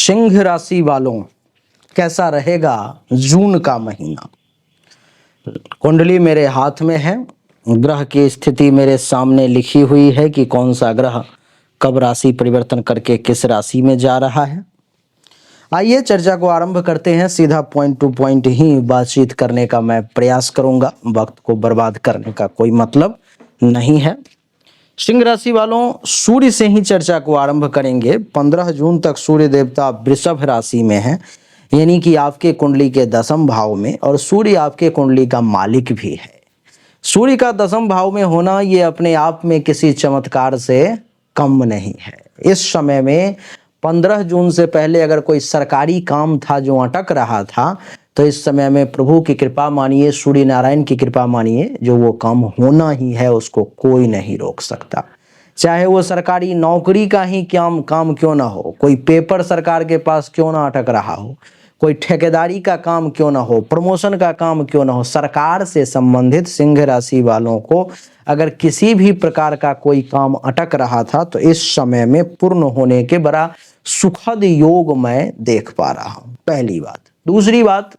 सिंह राशि वालों, कैसा रहेगा जून का महीना। कुंडली मेरे हाथ में है, ग्रह की स्थिति मेरे सामने लिखी हुई है कि कौन सा ग्रह कब राशि परिवर्तन करके किस राशि में जा रहा है। आइए चर्चा को आरंभ करते हैं। सीधा पॉइंट टू पॉइंट ही बातचीत करने का मैं प्रयास करूंगा, वक्त को बर्बाद करने का कोई मतलब नहीं है। सिंह राशि वालों, सूर्य से ही चर्चा को आरंभ करेंगे। 15 जून तक सूर्य देवता वृषभ राशि में है, यानी कि आपके कुंडली के 10वें भाव में, और सूर्य आपके कुंडली का मालिक भी है। सूर्य का 10वें भाव में होना ये अपने आप में किसी चमत्कार से कम नहीं है। इस समय में 15 जून से पहले अगर कोई सरकारी काम था जो अटक रहा था, तो इस समय में प्रभु की कृपा मानिए, सूर्य नारायण की कृपा मानिए, जो वो काम होना ही है उसको कोई नहीं रोक सकता। चाहे वो सरकारी नौकरी का ही काम क्यों ना हो, कोई पेपर सरकार के पास क्यों ना अटक रहा हो, कोई ठेकेदारी का काम क्यों ना हो, प्रमोशन का काम क्यों ना हो, सरकार से संबंधित सिंह राशि वालों को अगर किसी भी प्रकार का कोई काम अटक रहा था तो इस समय में पूर्ण होने के बड़ा सुखद योग मैं देख पा रहा हूं। पहली बात। दूसरी बात,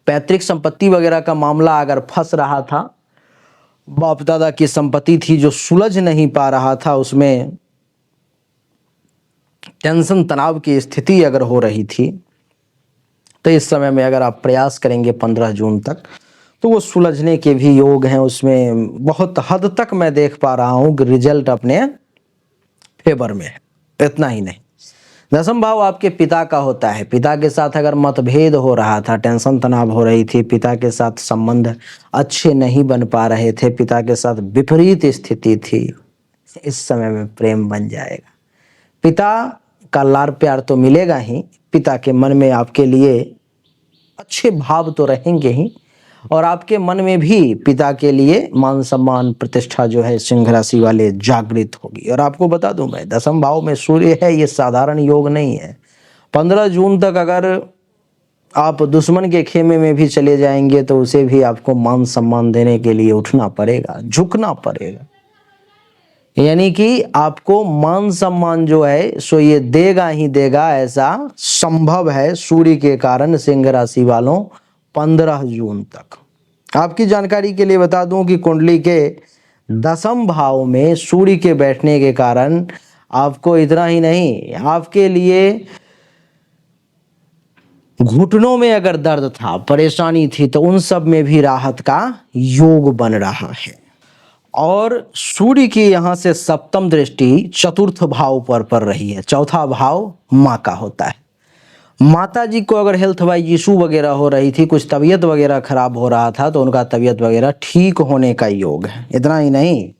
पैतृक संपत्ति वगैरह का मामला अगर फंस रहा था, बाप दादा की संपत्ति थी जो सुलझ नहीं पा रहा था, उसमें टेंशन तनाव की स्थिति अगर हो रही थी, तो इस समय में अगर आप प्रयास करेंगे 15 जून तक तो वो सुलझने के भी योग हैं। उसमें बहुत हद तक मैं देख पा रहा हूं कि रिजल्ट अपने फेवर में है। इतना ही नहीं, 10वां भाव आपके पिता का होता है। पिता के साथ अगर मतभेद हो रहा था, टेंशन तनाव हो रही थी, पिता के साथ संबंध अच्छे नहीं बन पा रहे थे, पिता के साथ विपरीत स्थिति थी, इस समय में प्रेम बन जाएगा। पिता का लाड़ प्यार तो मिलेगा ही, पिता के मन में आपके लिए अच्छे भाव तो रहेंगे ही, और आपके मन में भी पिता के लिए मान सम्मान प्रतिष्ठा जो है सिंह राशि वाले जागृत होगी। और आपको बता दूं मैं, 10वें भाव में सूर्य है, ये साधारण योग नहीं है। 15 जून तक अगर आप दुश्मन के खेमे में भी चले जाएंगे तो उसे भी आपको मान सम्मान देने के लिए उठना पड़ेगा, झुकना पड़ेगा। यानी कि आपको मान सम्मान जो है सो ये देगा ही देगा, ऐसा संभव है सूर्य के कारण सिंह राशि वालों 15 जून तक। आपकी जानकारी के लिए बता दूं कि कुंडली के 10वें भाव में सूर्य के बैठने के कारण आपको इतना ही नहीं, आपके लिए घुटनों में अगर दर्द था, परेशानी थी, तो उन सब में भी राहत का योग बन रहा है। और सूर्य की यहां से 7वीं दृष्टि 4th भाव पर पड़ रही है। 4था भाव माँ का होता है। माता जी को अगर हेल्थ वाइज इशू वगैरह हो रही थी, कुछ तबीयत वगैरह खराब हो रहा था, तो उनका तबीयत वगैरह ठीक होने का योग है। इतना ही नहीं,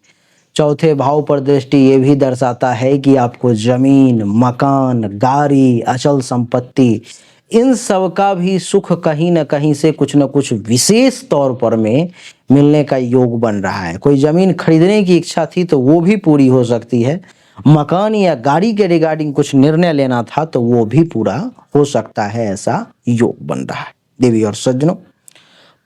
4थे भाव पर दृष्टि ये भी दर्शाता है कि आपको जमीन, मकान, गाड़ी, अचल संपत्ति, इन सब का भी सुख कहीं न कहीं से कुछ न कुछ विशेष तौर पर में मिलने का योग बन रहा है। कोई जमीन खरीदने की इच्छा थी तो वो भी पूरी हो सकती है, मकान या गाड़ी के रिगार्डिंग कुछ निर्णय लेना था तो वो भी पूरा हो सकता है, ऐसा योग बन रहा है। देवी और सज्जनों,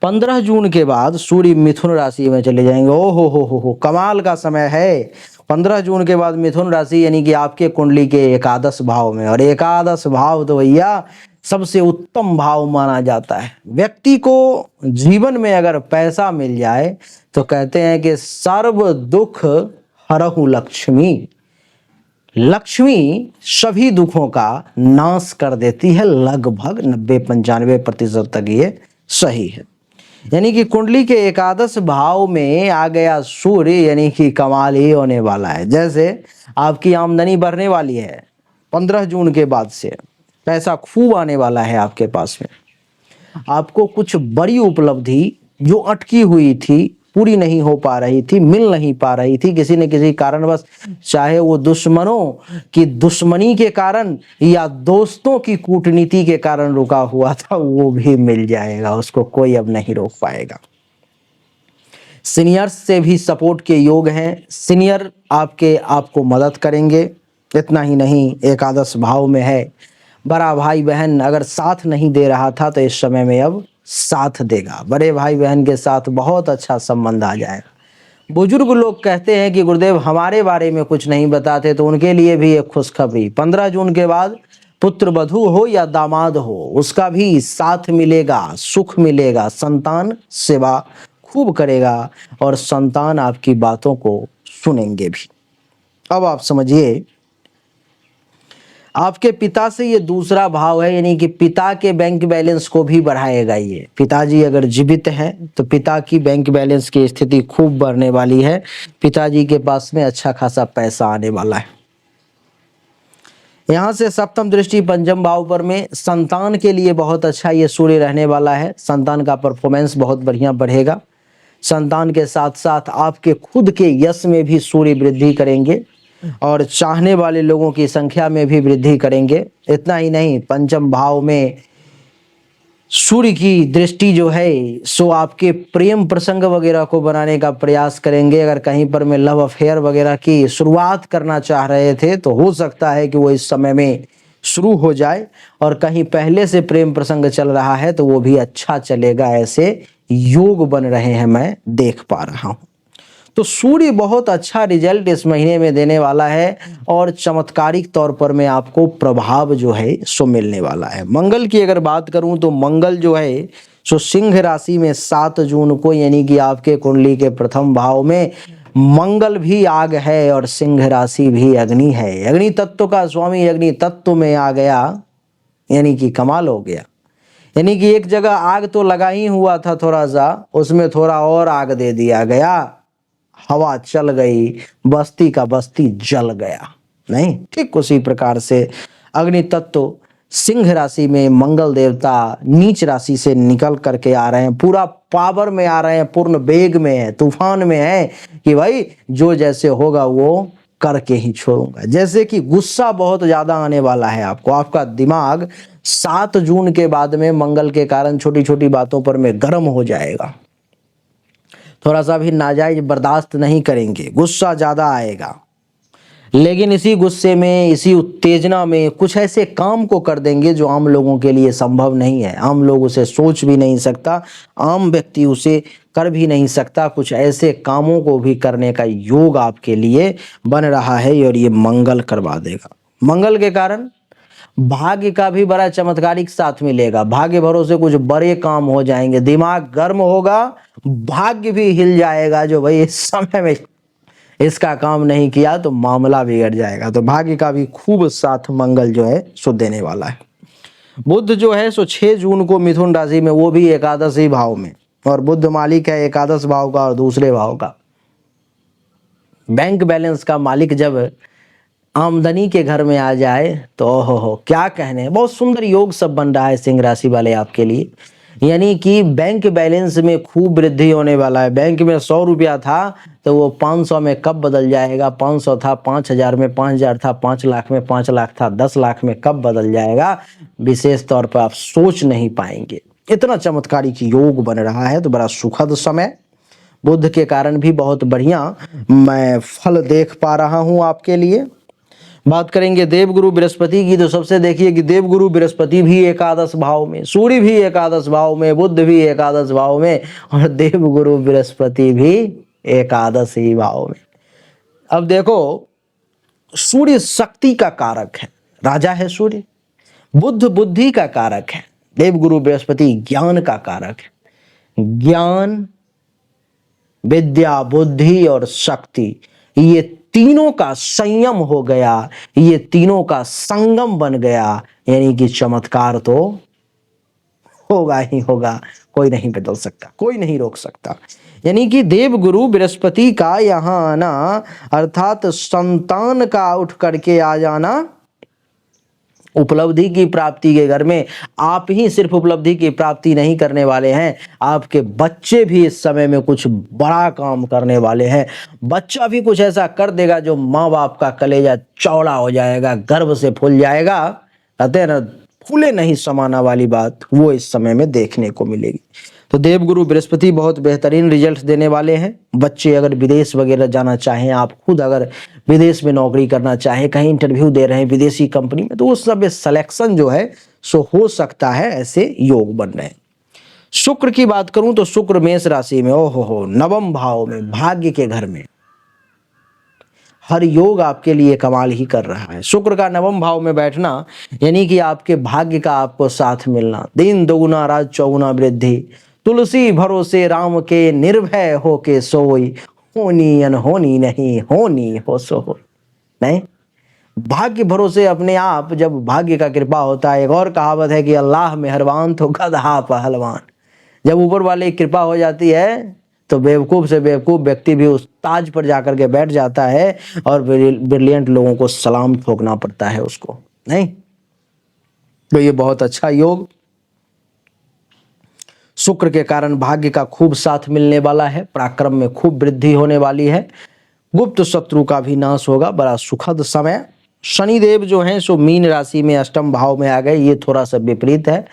15 जून के बाद सूर्य मिथुन राशि में चले जाएंगे। ओ हो, कमाल का समय है। 15 जून के बाद मिथुन राशि यानी कि आपके कुंडली के एकादश भाव में, और एकादश भाव तो भैया सबसे उत्तम भाव माना जाता है। व्यक्ति को जीवन में अगर पैसा मिल जाए तो कहते हैं कि सर्व दुख हरहु लक्ष्मी। लक्ष्मी सभी दुखों का नाश कर देती है, लगभग 90-95% तक ये सही है। यानी कि कुंडली के एकादश भाव में आ गया सूर्य, यानी कि कमाल ही होने वाला है। जैसे आपकी आमदनी बढ़ने वाली है 15 जून के बाद से, पैसा खूब आने वाला है आपके पास में। आपको कुछ बड़ी उपलब्धि जो अटकी हुई थी, पूरी नहीं हो पा रही थी, मिल नहीं पा रही थी, किसी न किसी कारणवश, चाहे वो दुश्मनों की दुश्मनी के कारण या दोस्तों की कूटनीति के कारण रुका हुआ था, वो भी मिल जाएगा, उसको कोई अब नहीं रोक पाएगा। सीनियर्स से भी सपोर्ट के योग हैं, सीनियर आपको मदद करेंगे। इतना ही नहीं, एकादश भाव में है। बड़ा भाई बहन अगर साथ नहीं दे रहा था तो इस समय में अब साथ देगा। बड़े भाई बहन के साथ बहुत अच्छा संबंध आ जाएगा। बुजुर्ग लोग कहते हैं कि गुरुदेव हमारे बारे में कुछ नहीं बताते, तो उनके लिए भी एक खुशखबरी, 15 जून के बाद पुत्र वधू हो या दामाद हो, उसका भी साथ मिलेगा, सुख मिलेगा, संतान सेवा खूब करेगा और संतान आपकी बातों को सुनेंगे भी। अब आप समझिए, आपके पिता से ये दूसरा भाव है, यानी कि पिता के बैंक बैलेंस को भी बढ़ाएगा। ये पिताजी अगर जीवित हैं तो पिता की बैंक बैलेंस की स्थिति खूब बढ़ने वाली है, पिताजी के पास में अच्छा खासा पैसा आने वाला है। यहाँ से सप्तम दृष्टि पंचम भाव पर में संतान के लिए बहुत अच्छा ये सूर्य रहने वाला है। संतान का परफॉर्मेंस बहुत बढ़िया बढ़ेगा। संतान के साथ साथ आपके खुद के यश में भी सूर्य वृद्धि करेंगे और चाहने वाले लोगों की संख्या में भी वृद्धि करेंगे। इतना ही नहीं, पंचम भाव में सूर्य की दृष्टि जो है सो आपके प्रेम प्रसंग वगैरह को बनाने का प्रयास करेंगे। अगर कहीं पर में लव अफेयर वगैरह की शुरुआत करना चाह रहे थे तो हो सकता है कि वो इस समय में शुरू हो जाए, और कहीं पहले से प्रेम प्रसंग चल रहा है तो वो भी अच्छा चलेगा। ऐसे योग बन रहे हैं, मैं देख पा रहा हूँ। तो सूर्य बहुत अच्छा रिजल्ट इस महीने में देने वाला है और चमत्कारिक तौर पर में आपको प्रभाव जो है सो मिलने वाला है। मंगल की अगर बात करूं तो मंगल जो है सो सिंह राशि में 7 जून को, यानी कि आपके कुंडली के प्रथम भाव में मंगल भी आग है और सिंह राशि भी अग्नि है। अग्नि तत्व का स्वामी अग्नि तत्व में आ गया, यानी कि कमाल हो गया। यानी कि एक जगह आग तो लगा ही हुआ था थोड़ा सा, उसमें थोड़ा और आग दे दिया गया, हवा चल गई, बस्ती का बस्ती जल गया। नहीं, ठीक उसी प्रकार से अग्नि तत्व सिंह राशि में मंगल देवता नीच राशि से निकल करके आ रहे हैं, पूरा पावर में आ रहे हैं, पूर्ण वेग में है, तूफान में है कि भाई जो जैसे होगा वो करके ही छोड़ूंगा। जैसे कि गुस्सा बहुत ज्यादा आने वाला है आपको, आपका दिमाग 7 जून के बाद में मंगल के कारण छोटी छोटी बातों पर में गर्म हो जाएगा, थोड़ा सा भी नाजायज बर्दाश्त नहीं करेंगे, गुस्सा ज्यादा आएगा। लेकिन इसी गुस्से में, इसी उत्तेजना में कुछ ऐसे काम को कर देंगे जो आम लोगों के लिए संभव नहीं है। आम लोग उसे सोच भी नहीं सकता, आम व्यक्ति उसे कर भी नहीं सकता। कुछ ऐसे कामों को भी करने का योग आपके लिए बन रहा है और ये मंगल करवा देगा। मंगल के कारण भाग्य का भी बड़ा चमत्कारिक साथ मिलेगा। भाग्य भरोसे कुछ बड़े काम हो जाएंगे, दिमाग गर्म होगा, भाग्य भी हिल जाएगा, जो भाई इस समय में इसका काम नहीं किया तो मामला बिगड़ जाएगा। तो भाग्य का भी खूब साथ मंगल जो है सो देने वाला है। बुध जो है सो 6 जून को मिथुन राशि में, वो भी एकादशी भाव में, और बुध मालिक है एकादश भाव का और दूसरे भाव का। बैंक बैलेंस का मालिक जब आमदनी के घर में आ जाए तो हो क्या कहने, बहुत सुंदर योग सब बन रहा है सिंह राशि वाले आपके लिए। यानी कि बैंक बैलेंस में खूब वृद्धि होने वाला है। बैंक में 100 रुपया था तो वो 500 में कब बदल जाएगा, 500 था 5000 में, 5000 था 5 लाख में, 5 लाख था 10 लाख में, कब बदल जाएगा विशेष तौर पर आप सोच नहीं पाएंगे। इतना चमत्कारिक योग बन रहा है, तो बड़ा सुखद समय, बुध के कारण भी बहुत बढ़िया मैं फल देख पा रहा हूं आपके लिए। बात करेंगे देवगुरु बृहस्पति की, तो सबसे देखिए कि देवगुरु बृहस्पति भी एकादश भाव में, सूर्य भी एकादश भाव में, बुध भी एकादश भाव में और देवगुरु बृहस्पति भी एकादश ही भाव में। अब देखो, सूर्य शक्ति का कारक है, राजा है सूर्य। बुध बुद्धि का कारक है, देवगुरु बृहस्पति ज्ञान का कारक है। ज्ञान, विद्या, बुद्धि और शक्ति, ये तीनों का संयम हो गया, ये तीनों का संगम बन गया, यानी कि चमत्कार तो होगा ही होगा, कोई नहीं बदल सकता, कोई नहीं रोक सकता। यानी कि देवगुरु बृहस्पति का यहाँ आना अर्थात संतान का उठ करके आ जाना, उपलब्धि की प्राप्ति के घर में आप ही सिर्फ उपलब्धि की प्राप्ति नहीं करने वाले हैं, आपके बच्चे भी इस समय में कुछ बड़ा काम करने वाले हैं। बच्चा भी कुछ ऐसा कर देगा जो माँ बाप का कलेजा चौड़ा हो जाएगा, गर्व से फूल जाएगा। कहते हैं ना, फूले नहीं समाना वाली बात, वो इस समय में देखने को मिलेगी। तो देवगुरु बृहस्पति बहुत बेहतरीन रिजल्ट देने वाले हैं। बच्चे अगर विदेश वगैरह जाना चाहें, आप खुद अगर विदेश में नौकरी करना चाहें, कहीं इंटरव्यू दे रहे हैं विदेशी कंपनी में, तो उस सब सिलेक्शन जो है सो हो सकता है, ऐसे योग बन रहे हैं। शुक्र की बात करूं तो शुक्र मेष राशि में, ओहो हो, नवम भाव में, भाग्य के घर में। हर योग आपके लिए कमाल ही कर रहा है। शुक्र का नवम भाव में बैठना यानी कि आपके भाग्य का आपको साथ मिलना, दिन दोगुना रात चौगुना वृद्धि, तुलसी भरोसे राम के निर्भय हो के सोई, होनी अनहोनी नहीं होनी हो सो होई। नहीं, भाग्य भरोसे अपने आप जब भाग्य का कृपा होता है। एक और कहावत है कि अल्लाह मेहरबान तो गधा पहलवान। जब ऊपर वाले की कृपा हो जाती है तो बेवकूफ से बेवकूफ व्यक्ति भी उस ताज पर जाकर के बैठ जाता है और ब्रिलियंट लोगों को सलाम ठोकना पड़ता है उसको। नहीं, तो ये बहुत अच्छा योग शुक्र के कारण भाग्य का खूब साथ मिलने वाला है। पराक्रम में खूब वृद्धि होने वाली है। गुप्त शत्रु का भी नाश होगा। बड़ा सुखद समय। शनिदेव जो हैं सो मीन राशि में अष्टम भाव में आ गए। ये थोड़ा सा विपरीत है।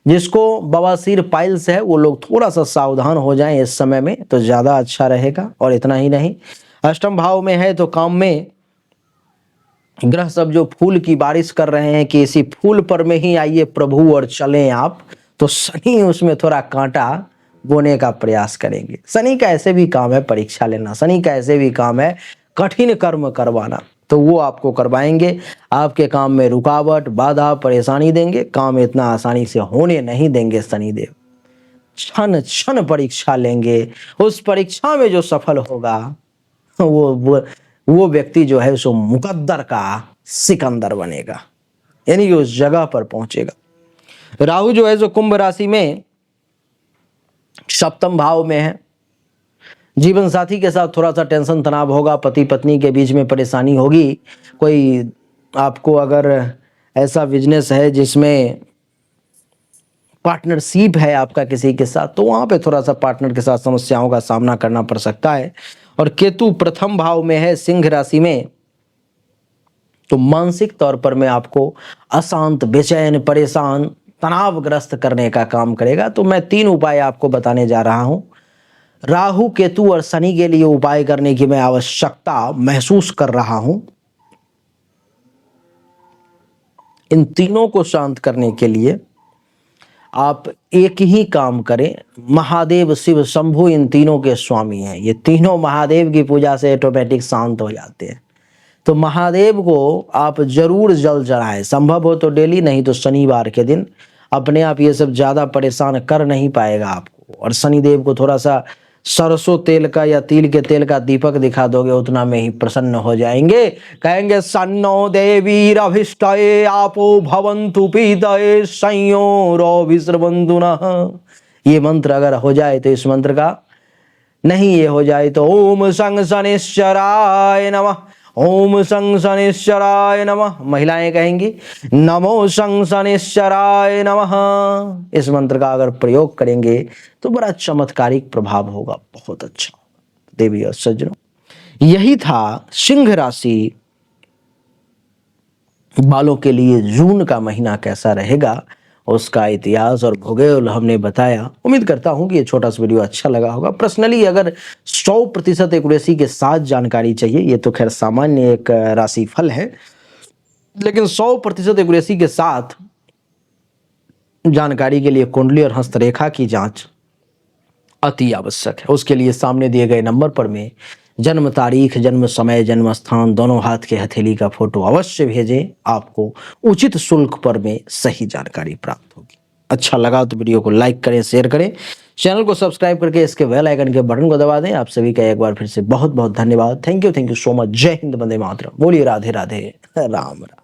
जिसको बवासीर पाइल्स है वो लोग थोड़ा सा सावधान हो जाएं इस समय में तो ज्यादा अच्छा रहेगा। और इतना ही नहीं, अष्टम भाव में है तो काम में ग्रह सब जो फूल की बारिश कर रहे हैं कि इसी फूल पर में ही आइए प्रभु और चलें आप, तो शनि उसमें थोड़ा कांटा बोने का प्रयास करेंगे। शनि का ऐसे भी काम है परीक्षा लेना, शनि का ऐसे भी काम है कठिन कर्म करवाना, तो वो आपको करवाएंगे। आपके काम में रुकावट बाधा परेशानी देंगे। काम इतना आसानी से होने नहीं देंगे शनिदेव। क्षण क्षण परीक्षा लेंगे। उस परीक्षा में जो सफल होगा वो व्यक्ति जो है सो मुकद्दर का सिकंदर बनेगा, यानी कि उस जगह पर पहुंचेगा। राहु जो है सो कुंभ राशि में सप्तम भाव में है। जीवन साथी के साथ थोड़ा सा टेंशन तनाव होगा। पति पत्नी के बीच में परेशानी होगी। कोई आपको अगर ऐसा बिजनेस है जिसमें पार्टनरशिप है आपका किसी के साथ, तो वहां पे थोड़ा सा पार्टनर के साथ समस्याओं का सामना करना पड़ सकता है। और केतु प्रथम भाव में है सिंह राशि में, तो मानसिक तौर पर मैं आपको अशांत बेचैन परेशान तनावग्रस्त करने का काम करेगा। तो मैं 3 उपाय आपको बताने जा रहा हूं। राहु केतु और शनि के लिए उपाय करने की मैं आवश्यकता महसूस कर रहा हूं। इन तीनों को शांत करने के लिए आप एक ही काम करें। महादेव शिव शंभु इन तीनों के स्वामी हैं। ये तीनों महादेव की पूजा से ऑटोमेटिक शांत हो जाते हैं। तो महादेव को आप जरूर जल चढ़ाएं, संभव हो तो डेली, नहीं तो शनिवार के दिन। अपने आप ये सब ज्यादा परेशान कर नहीं पाएगा आपको। और शनिदेव को थोड़ा सा सरसों तेल का या तिल के तेल का दीपक दिखा दोगे, उतना में ही प्रसन्न हो जाएंगे। कहेंगे सन्नो देवीरभिष्टये आपो भवन्तु पीतये संयोरो विश्रवन्तु नः। ये मंत्र अगर हो जाए तो इस मंत्र का, नहीं ये हो जाए तो ओम शं शनिश्चराय नमः, ओम शं शनिश्चराय नमः। महिलाएं कहेंगी नमो शं शनिश्चराय नमः। इस मंत्र का अगर प्रयोग करेंगे तो बड़ा चमत्कारिक प्रभाव होगा, बहुत अच्छा। देवी और सज्जनों, यही था सिंह राशि वालों के लिए जून का महीना कैसा रहेगा, उसका इतिहास और भूगोल हमने बताया। उम्मीद करता हूं कि ये छोटा सा वीडियो अच्छा लगा होगा। पर्सनली अगर 100% एक्यूरेसी के साथ जानकारी चाहिए, ये तो खैर सामान्य एक राशि फल है, लेकिन 100% एक्यूरेसी के साथ जानकारी के लिए कुंडली और हस्तरेखा की जांच अति आवश्यक है। उसके लिए सामने दिए गए नंबर पर में जन्म तारीख, जन्म समय, जन्म स्थान, दोनों हाथ के हथेली का फोटो अवश्य भेजें। आपको उचित शुल्क पर में सही जानकारी प्राप्त होगी। अच्छा लगा तो वीडियो को लाइक करें, शेयर करें, चैनल को सब्सक्राइब करके इसके बेल आइकन के बटन को दबा दें। आप सभी का एक बार फिर से बहुत बहुत धन्यवाद। Thank you so much. जय हिंद, वंदे मातरम। बोलिए राधे राधे, राम राम।